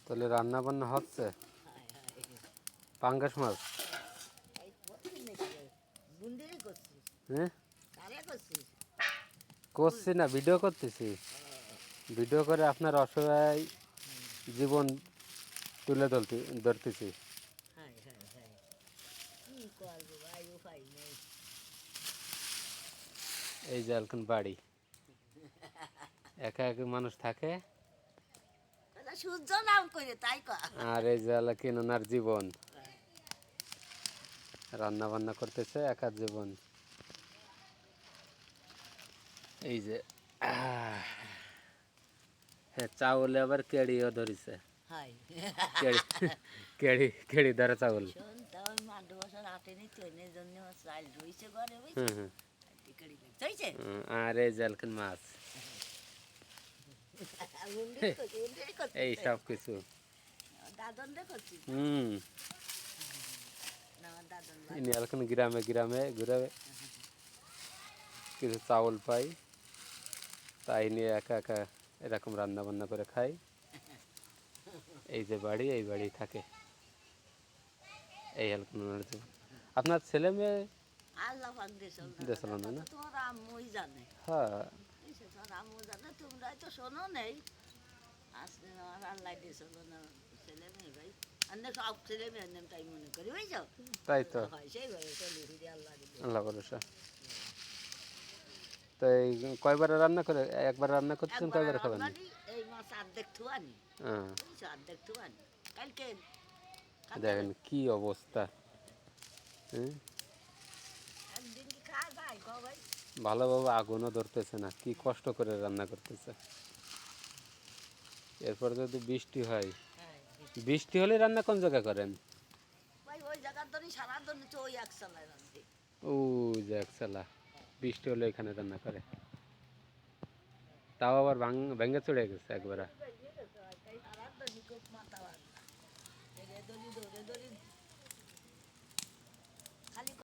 তাহলে রান্না বান্না হচ্ছে পাঙ্গাস মাছ। হ্যাঁ করছি না, ভিডিও করতেছি। ভিডিও করে আপনার অসহায় জীবন তুলে ধরতেছি। এই যে এখন বাড়ি একা একা মানুষ থাকে, সূর্য নাম করে তাই আর এই যে কেন ওনার জীবন রান্না বান্না করতেছে একা জীবন। এই যে হ্যাঁ, চাউলে আবার কেড়িও ধরিছে। কেড়ি কেড়ি কেড়ি ধরে চাউল। আর এই যে এখন মাছ, এই সব কিছু। ইনি এখন গ্রামে গ্রামে ঘুরে কিছু চাউল পাই, তাই নিয়ে একা একা এরকম রান্না বান্না করে খাই। এই যে বাড়ি, এই বাড়ি থাকে। এই হেলকুন আপনার ছেলে মেয়ে দেশাল না? হ্যাঁ তোমরা তো শোনো নেই আল্লাহ দিয়েছিল না ছেলে মেয়ে ভাই, সব ছেলে মেয়ের নাম তাই মনে করি বুঝছো। তাই তো, সেইভাবে চলি ফিরে আল্লাহ ভরসা। তাই কয়বার রান্না করে, একবার রান্না করতেছেন, কয়বার খাবেন? এই মাছ অর্ধেক থুয়ানি, হ্যাঁ অর্ধেক থুয়ানি কালকে দেখেন কি অবস্থা। একদিন কি খায় ভাই ভাই ভালোভাবে আগুনও ধরতেছে না, কি কষ্ট করে রান্না করতেছে। এরপর যদি বৃষ্টি হয়, বৃষ্টি হলে রান্না কোন জায়গা করেন? ভাই ওই জায়গার ধরে সারা ধরে তো ওই এক চালায় রান্না। ও যে একসালা বৃষ্টি হলে এখানে রান্না করে, তাও আবার ভেঙে চড়ে গেছে একবার। খালি